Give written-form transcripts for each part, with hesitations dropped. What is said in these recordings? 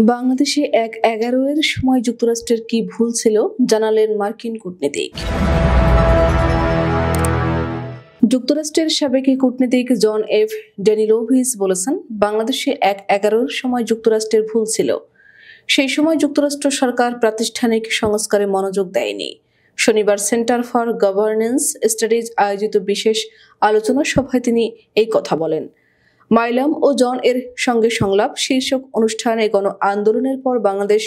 বাংলাদেশে ১/১১ এর সময় যুক্তরাষ্ট্রের কি ভুল ছিল জানালেন মার্কিন কূটনীতিক। যুক্তরাষ্ট্রের সাবেক কূটনীতিক জন এফ ড্যানিলোভিচ বলেছেন, বাংলাদেশে ১/১১ এর সময় যুক্তরাষ্ট্রের ভুল ছিল। সেই সময় যুক্তরাষ্ট্র সরকার প্রাতিষ্ঠানিক সংস্কারে মনোযোগ দেয়নি। শনিবার সেন্টার ফর গভর্নেন্স স্টাডিজ আয়োজিত বিশেষ আলোচনা সভায় তিনি এই কথা বলেন। মাইলাম ও জন এর সঙ্গে সংলাপ শীর্ষক অনুষ্ঠানে গণ আন্দোলনের পর বাংলাদেশ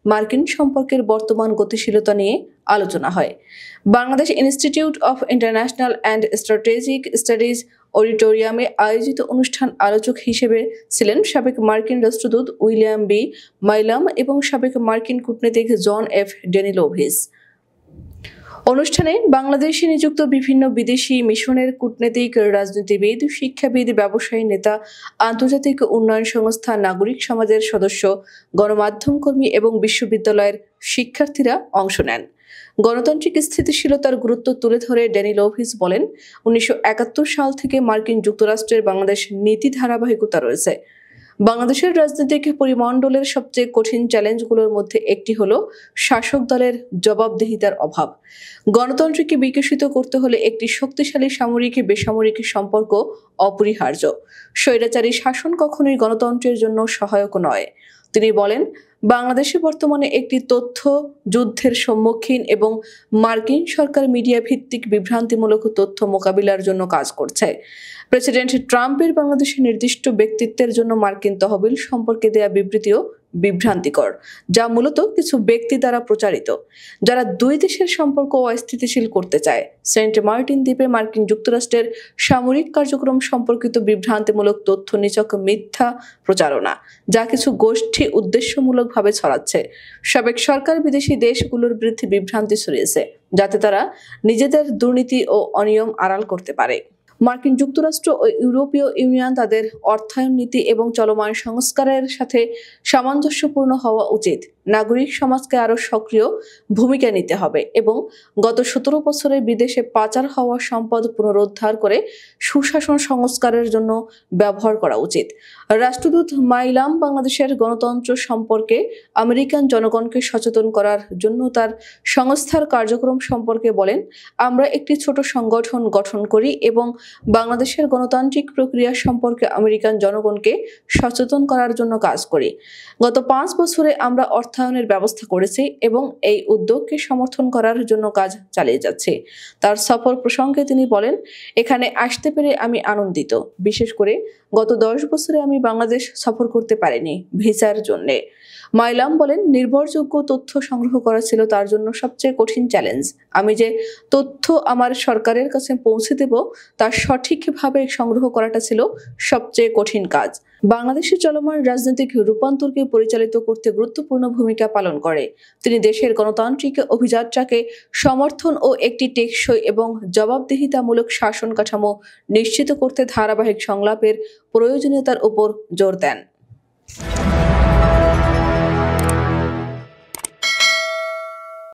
মার্কিন সম্পর্কের বর্তমান গতিশীলতা নিয়ে আলোচনা হয়। Bangladesh institute of international and strategic studies অডিটোরিয়ামে আয়োজিত অনুষ্ঠান আলোচক হিসেবে ছিলেন সাবেক মার্কিন রাষ্ট্রদূত উইলিয়াম বি মাইলাম এবং সাবেক মার্কিন কূটনীতিক জন এফ ড্যানিলোভিচ। অনুষ্ঠানে বাংলাদেশে নিযুক্ত বিভিন্ন বিদেশি মিশনের কূটনীতিক, রাজনীতিবিদ, শিক্ষাবিদ, ব্যবসায়ী নেতা, আন্তর্জাতিক উন্নয়ন সংস্থা, নাগরিক সমাজের সদস্য, গণমাধ্যম কর্মী এবং বিশ্ববিদ্যালয়ের শিক্ষার্থীরা অংশ নেন। গণতান্ত্রিক স্থিতিশীলতার গুরুত্ব তুলে ধরে ড্যানিলোভিচ বলেন, ১৯৭১ সাল থেকে মার্কিন যুক্তরাষ্ট্রের বাংলাদেশ নীতি ধারাবাহিকতা রয়েছে। বাংলাদেশের রাজনৈতিক পরিমণ্ডলের সবচেয়ে কঠিন চ্যালেঞ্জগুলোর মধ্যে একটি হলো শাসক দলের জবাবদিহিতার অভাব। গণতন্ত্রকে বিকশিত করতে হলে একটি শক্তিশালী সামরিক বেসামরিক সম্পর্ক অপরিহার্য। স্বৈরাচারী শাসন কখনোই গণতন্ত্রের জন্য সহায়ক নয়। তিনি বলেন, বাংলাদেশে বর্তমানে একটি তথ্য যুদ্ধের সম্মুখীন এবং মার্কিন সরকার মিডিয়া ভিত্তিক বিভ্রান্তিমূলক তথ্য মোকাবিলার জন্য কাজ করছে। প্রেসিডেন্ট ট্রাম্পের বাংলাদেশের নির্দিষ্ট ব্যক্তিত্বের জন্য মার্কিন তহবিল সম্পর্কে দেয়া বিবৃতিও বিভ্রান্তিকর, যা মূলত কিছু ব্যক্তি দ্বারা প্রচারিত, যারা দুই দেশের সম্পর্ক অস্থিতিশীল করতে চায়। সেন্ট মার্টিন দ্বীপে মার্কিন যুক্তরাষ্ট্রের সামরিক কার্যক্রম সম্পর্কিত বিভ্রান্তিমূলক তথ্য নিছক মিথ্যা প্রচারণা, যা কিছু গোষ্ঠী উদ্দেশ্যমূলকভাবে ছড়াচ্ছে। সাবেক সরকার বিদেশি দেশগুলোর বিরুদ্ধে বিভ্রান্তি ছড়িয়েছে, যাতে তারা নিজেদের দুর্নীতি ও অনিয়ম আড়াল করতে পারে। মার্কিন যুক্তরাষ্ট্র ও ইউরোপীয় ইউনিয়ন তাদের অর্থায়ন নীতি এবং চলমান সংস্কারের সাথে সামঞ্জস্যপূর্ণ হওয়া উচিত। নাগরিক সমাজকে আরও সক্রিয় ভূমিকা নিতে হবে এবং গত ১৭ বছরে বিদেশে পাচার হওয়া সম্পদ পুনরুদ্ধার করে সুশাসন সংস্কারের জন্য ব্যবহার করা উচিত। রাষ্ট্রদূত মাইলাম বাংলাদেশের গণতন্ত্র সম্পর্কে আমেরিকান জনগণকে সচেতন করার জন্য তার সংস্থার কার্যক্রম সম্পর্কে বলেন, আমরা একটি ছোট সংগঠন গঠন করি এবং বাংলাদেশের গণতান্ত্রিক প্রক্রিয়া সম্পর্কে আমেরিকান জনগণকে সচেতন করার জন্য কাজ করি। গত ৫ বছরে আমরা অর্থায়নের ব্যবস্থা করেছি এবং এই উদ্যোগকে সমর্থন করার জন্য কাজ চালিয়ে যাচ্ছি। তার সফর প্রসঙ্গে তিনি বলেন, এখানে আসতে পেরে আমি আনন্দিত। বিশেষ করে গত ১০ বছরে আমি বাংলাদেশ সফর করতে পারিনি ভিসার জন্য। মাইলাম বলেন, নির্ভরযোগ্য তথ্য সংগ্রহ করা ছিল তার জন্য সবচেয়ে কঠিন চ্যালেঞ্জ। আমি যে তথ্য আমার সরকারের কাছে পৌঁছে দেব তা সঠিকভাবে সংগ্রহ করাটা ছিল সবচেয়ে কঠিন কাজ। বাংলাদেশের চলমান রাজনৈতিক রূপান্তরকে পরিচালিত করতে গুরুত্বপূর্ণ ভূমিকা পালন করে। তিনি দেশের গণতান্ত্রিক অভিযাত্রাকে সমর্থন ও একটি টেকসই এবং জবাবদিহিতামূলক শাসন কাঠামো নিশ্চিত করতে ধারাবাহিক সংলাপের প্রয়োজনীয়তার উপর জোর দেন।